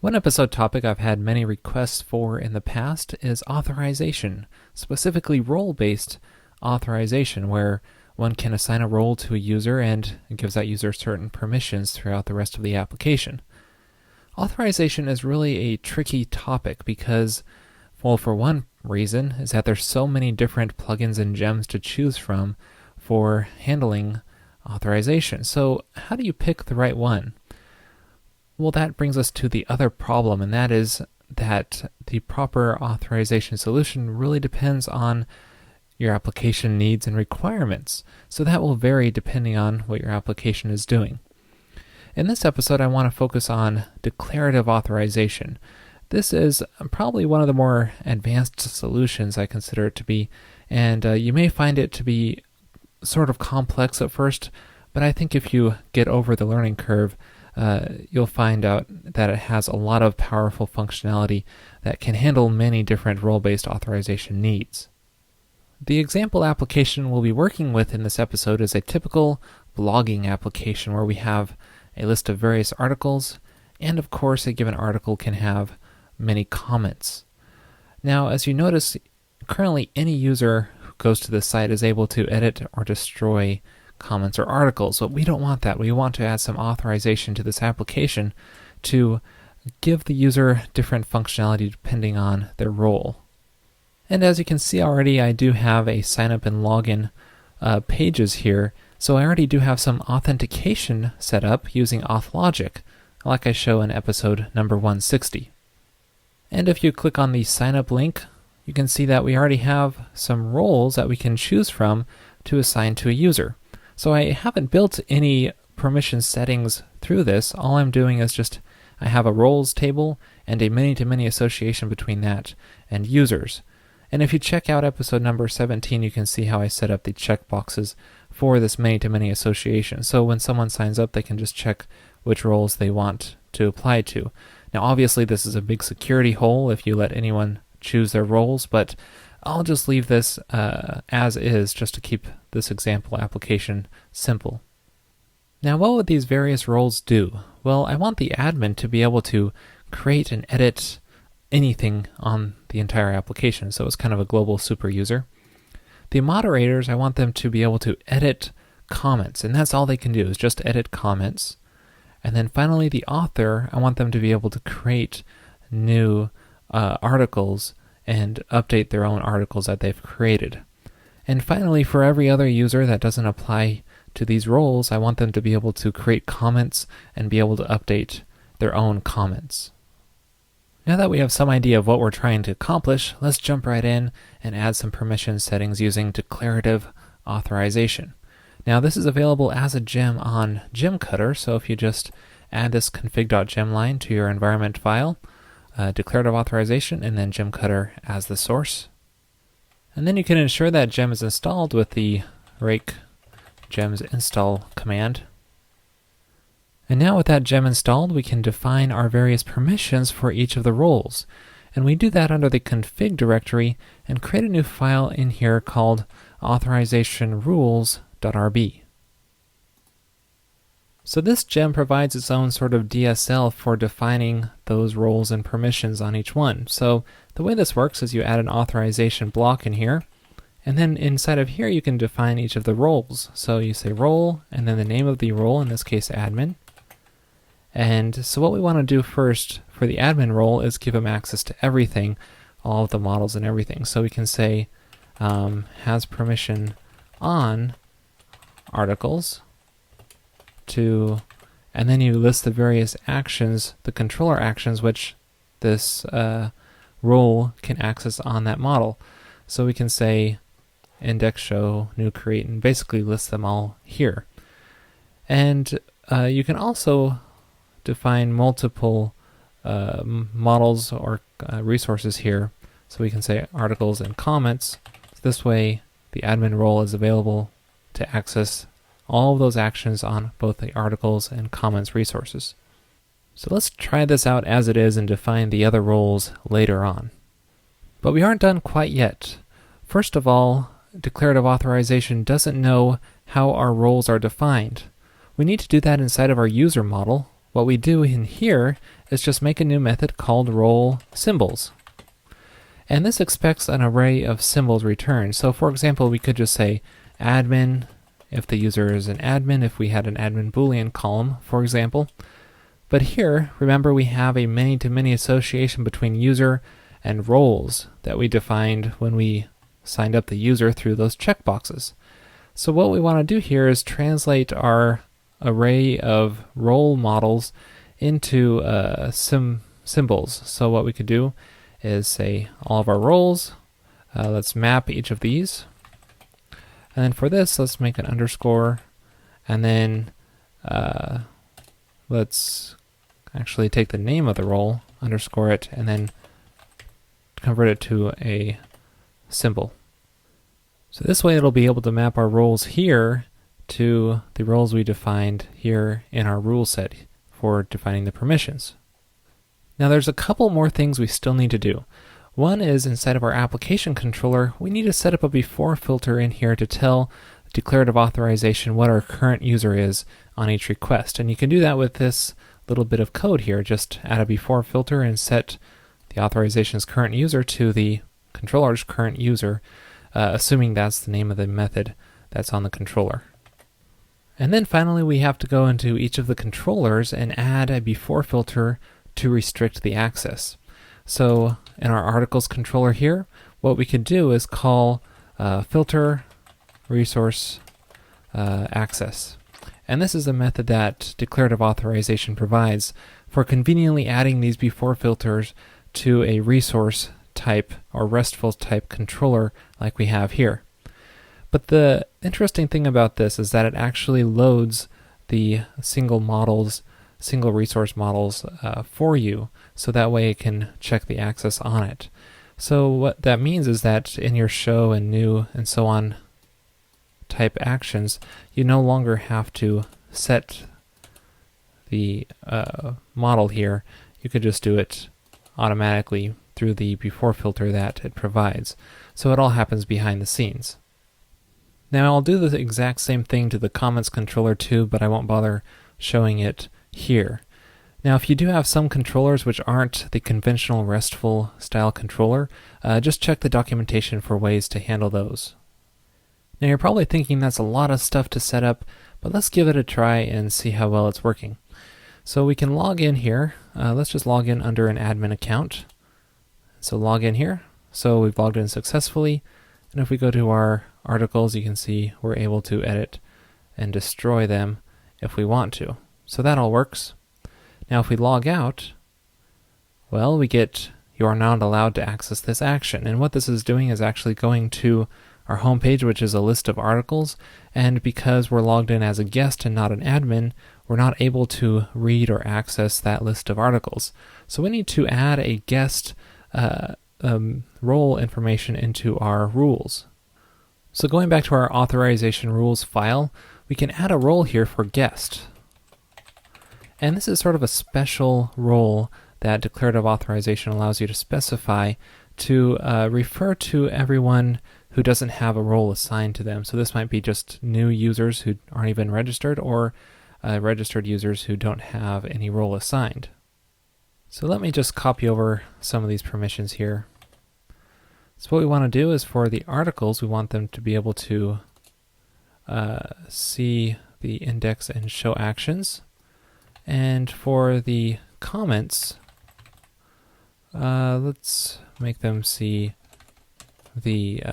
One episode topic I've had many requests for in the past is authorization, specifically role-based authorization, where one can assign a role to a user and it gives that user certain permissions throughout the rest of the application. Authorization is really a tricky topic because, well, for one reason is that there's so many different plugins and gems to choose from for handling authorization. So how do you pick the right one? Well, that brings us to the other problem, and that is that the proper authorization solution really depends on your application needs and requirements. So that will vary depending on what your application is doing. In this episode, I want to focus on declarative authorization. This is probably one of the more advanced solutions I consider it to be, and you may find it to be sort of complex at first, but I think if you get over the learning curve, you'll find out that it has a lot of powerful functionality that can handle many different role-based authorization needs. The example application we'll be working with in this episode is a typical blogging application where we have a list of various articles, and of course a given article can have many comments. Now, as you notice, currently any user who goes to this site is able to edit or destroy comments or articles, but we don't want that. We want to add some authorization to this application to give the user different functionality depending on their role. And as you can see already, I do have a sign up and login pages here, so I already do have some authentication set up using AuthLogic, like I show in episode number 160. And if you click on the sign up link, you can see that we already have some roles that we can choose from to assign to a user. So I haven't built any permission settings through this. All I'm doing is just I have a roles table and a many-to-many association between that and users. And if you check out episode number 17, you can see how I set up the checkboxes for this many-to-many association. So when someone signs up, they can just check which roles they want to apply to. Now obviously this is a big security hole if you let anyone choose their roles, but I'll just leave this as is just to keep this example application simple. Now, what would these various roles do? Well, I want the admin to be able to create and edit anything on the entire application, so it's kind of a global super user. The moderators, I want them to be able to edit comments, and that's all they can do is just edit comments. And then finally, the author, I want them to be able to create new articles and update their own articles that they've created. And finally, for every other user that doesn't apply to these roles, I want them to be able to create comments and be able to update their own comments. Now that we have some idea of what we're trying to accomplish, let's jump right in and add some permission settings using declarative authorization. Now this is available as a gem on GemCutter, so if you just add this config.gem line to your environment file, declarative authorization, and then GemCutter as the source. And then you can ensure that gem is installed with the rake gems install command. And now with that gem installed, we can define our various permissions for each of the roles. And we do that under the config directory and create a new file in here called authorizationrules.rb. So this gem provides its own sort of DSL for defining those roles and permissions on each one. So the way this works is you add an authorization block in here, and then inside of here you can define each of the roles. So you say role, and then the name of the role, in this case admin. And so what we want to do first for the admin role is give them access to everything, all of the models and everything. So we can say has permission on articles to, and then you list the various actions, the controller actions, which this role can access on that model. So we can say index show, new create, and basically list them all here. And you can also define multiple models or resources here. So we can say articles and comments. So this way the admin role is available to access all of those actions on both the articles and comments resources. So let's try this out as it is and define the other roles later on. But we aren't done quite yet. First of all, declarative authorization doesn't know how our roles are defined. We need to do that inside of our user model, what we do in here is just make a new method called role symbols. And this expects an array of symbols returned. So for example, we could just say admin if the user is an admin, if we had an admin Boolean column, for example. But here, remember, we have a many-to-many association between user and roles that we defined when we signed up the user through those checkboxes. So what we want to do here is translate our array of role models into symbols. So what we could do is say all of our roles, let's map each of these. And then for this, let's make an underscore, and then let's actually take the name of the role, underscore it, and then convert it to a symbol. So this way it'll be able to map our roles here to the roles we defined here in our rule set for defining the permissions. Now there's a couple more things we still need to do. One is inside of our application controller, we need to set up a before filter in here to tell declarative authorization what our current user is on each request. And you can do that with this little bit of code here. Just add a before filter and set the authorization's current user to the controller's current user, assuming that's the name of the method that's on the controller. And then finally we have to go into each of the controllers and add a before filter to restrict the access. So in our articles controller here, what we can do is call filter resource access. And this is a method that declarative authorization provides for conveniently adding these before filters to a resource type or RESTful type controller like we have here. But the interesting thing about this is that it actually loads the single resource models for you, so that way it can check the access on it. So what that means is that in your show and new and so on type actions, you no longer have to set the model here. You could just do it automatically through the before filter that it provides. So it all happens behind the scenes. Now I'll do the exact same thing to the comments controller too, but I won't bother showing it here. Now if you do have some controllers which aren't the conventional RESTful style controller, just check the documentation for ways to handle those. Now you're probably thinking that's a lot of stuff to set up, but let's give it a try and see how well it's working. So we can log in here. Let's just log in under an admin account. So log in here. So we've logged in successfully. And if we go to our articles, you can see we're able to edit and destroy them if we want to. So that all works. Now if we log out, well, we get you are not allowed to access this action. And what this is doing is actually going to our home page, which is a list of articles, and because we're logged in as a guest and not an admin, we're not able to read or access that list of articles. So we need to add a guest role information into our rules. So going back to our authorization rules file, we can add a role here for guest. And this is sort of a special role that declarative authorization allows you to specify to refer to everyone who doesn't have a role assigned to them. So this might be just new users who aren't even registered, or registered users who don't have any role assigned. So let me just copy over some of these permissions here. So what we want to do is for the articles, we want them to be able to see the index and show actions. And for the comments, let's make them see the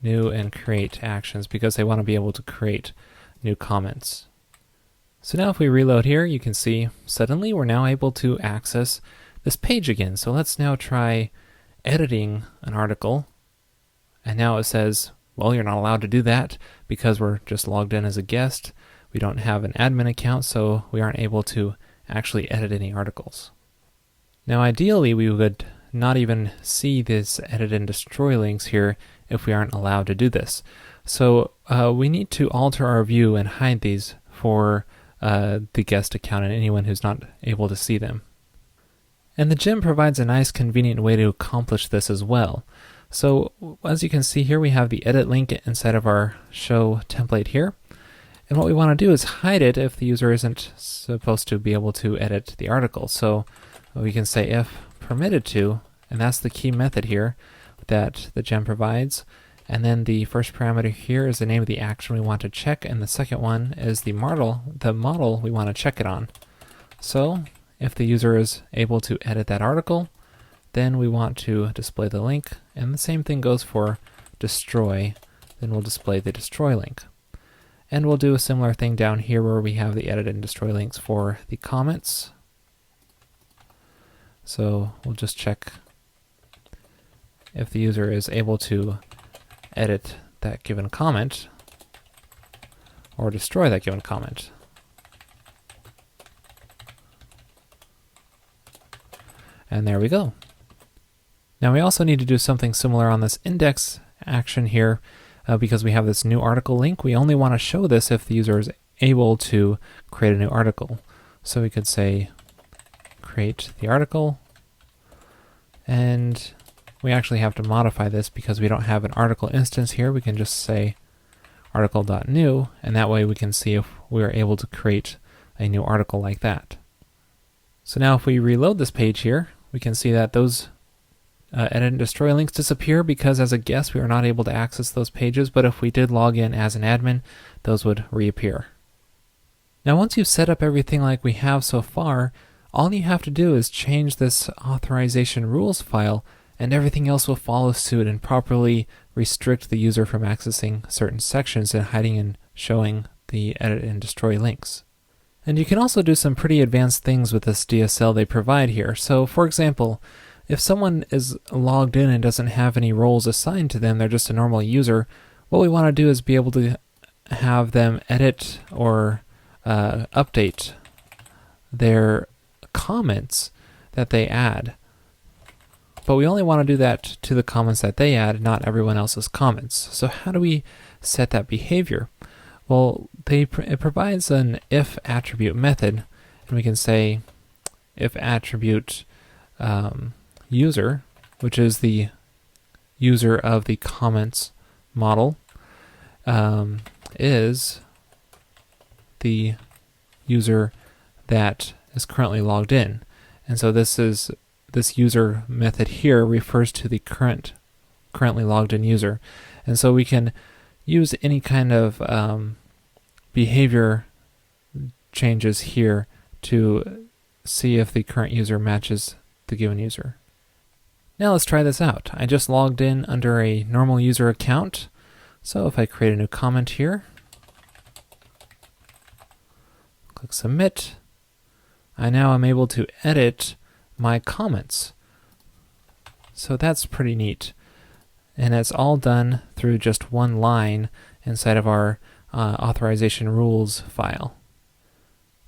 new and create actions because they want to be able to create new comments. So now if we reload here, you can see suddenly we're now able to access this page again. So let's now try editing an article. And now it says, well, you're not allowed to do that because we're just logged in as a guest. We don't have an admin account, so we aren't able to actually edit any articles. Now ideally we would not even see this edit and destroy links here if we aren't allowed to do this. So we need to alter our view and hide these for the guest account and anyone who's not able to see them. And the gem provides a nice convenient way to accomplish this as well. So as you can see here, we have the edit link inside of our show template here. And what we want to do is hide it if the user isn't supposed to be able to edit the article. So we can say if permitted to, and that's the key method here that the gem provides. And then the first parameter here is the name of the action we want to check, and the second one is the model we want to check it on. So if the user is able to edit that article, then we want to display the link, and the same thing goes for destroy, then we'll display the destroy link. And we'll do a similar thing down here where we have the edit and destroy links for the comments. So we'll just check if the user is able to edit that given comment or destroy that given comment. And there we go. Now we also need to do something similar on this index action here. Because we have this new article link, we only want to show this if the user is able to create a new article. So we could say create the article, and we actually have to modify this because we don't have an article instance here. We can just say article.new, and that way we can see if we are able to create a new article like that. So now if we reload this page here, we can see that those edit and destroy links disappear because as a guest we are not able to access those pages, but if we did log in as an admin, those would reappear. Now once you've set up everything like we have so far, all you have to do is change this authorization rules file and everything else will follow suit and properly restrict the user from accessing certain sections and hiding and showing the edit and destroy links. And you can also do some pretty advanced things with this DSL they provide here. So for example, if someone is logged in and doesn't have any roles assigned to them, they're just a normal user, what we want to do is be able to have them edit or update their comments that they add. But we only want to do that to the comments that they add, not everyone else's comments. So how do we set that behavior? Well, it provides an if attribute method, and we can say if attribute user, which is the user of the comments model, is the user that is currently logged in. And so this user method here refers to the currently logged in user. And so we can use any kind of behavior changes here to see if the current user matches the given user. Now let's try this out. I just logged in under a normal user account. So if I create a new comment here, click submit, I now am able to edit my comments. So that's pretty neat. And it's all done through just one line inside of our authorization rules file.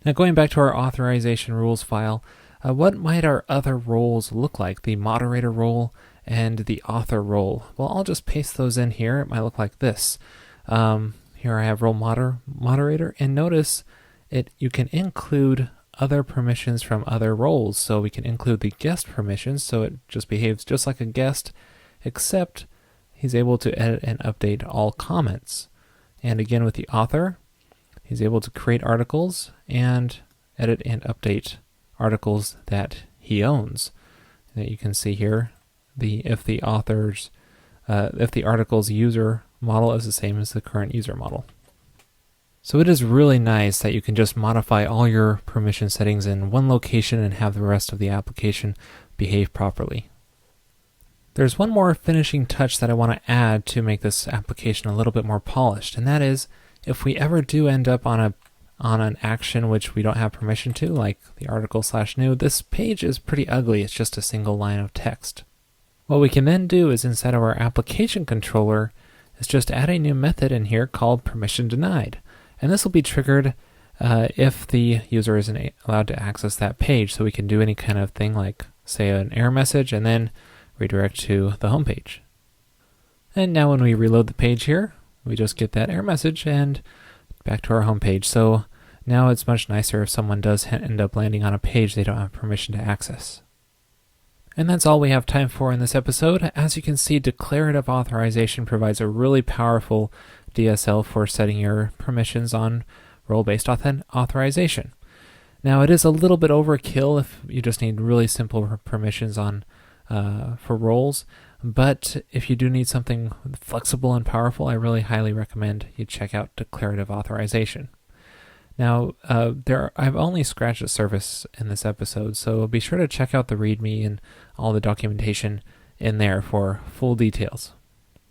Now going back to our authorization rules file, what might our other roles look like? The moderator role and the author role. Well, I'll just paste those in here. It might look like this. Here I have role moderator, and notice you can include other permissions from other roles. So we can include the guest permissions, so it just behaves just like a guest, except he's able to edit and update all comments. And again with the author, he's able to create articles and edit and update articles that he owns. That you can see here, if the article's user model is the same as the current user model. So it is really nice that you can just modify all your permission settings in one location and have the rest of the application behave properly. There's one more finishing touch that I want to add to make this application a little bit more polished, and that is if we ever do end up on an action which we don't have permission to, like the article/new, this page is pretty ugly. It's just a single line of text. What we can then do is inside of our application controller is just add a new method in here called permission denied. And this will be triggered if the user isn't allowed to access that page. So we can do any kind of thing like say an error message and then redirect to the home page. And now when we reload the page here, we just get that error message and back to our home page. So now it's much nicer if someone does end up landing on a page they don't have permission to access. And that's all we have time for in this episode. As you can see, declarative authorization provides a really powerful DSL for setting your permissions on role-based authorization. Now, it is a little bit overkill if you just need really simple permissions on for roles, but if you do need something flexible and powerful, I really highly recommend you check out declarative authorization. Now, I've only scratched the surface in this episode, so be sure to check out the README and all the documentation in there for full details.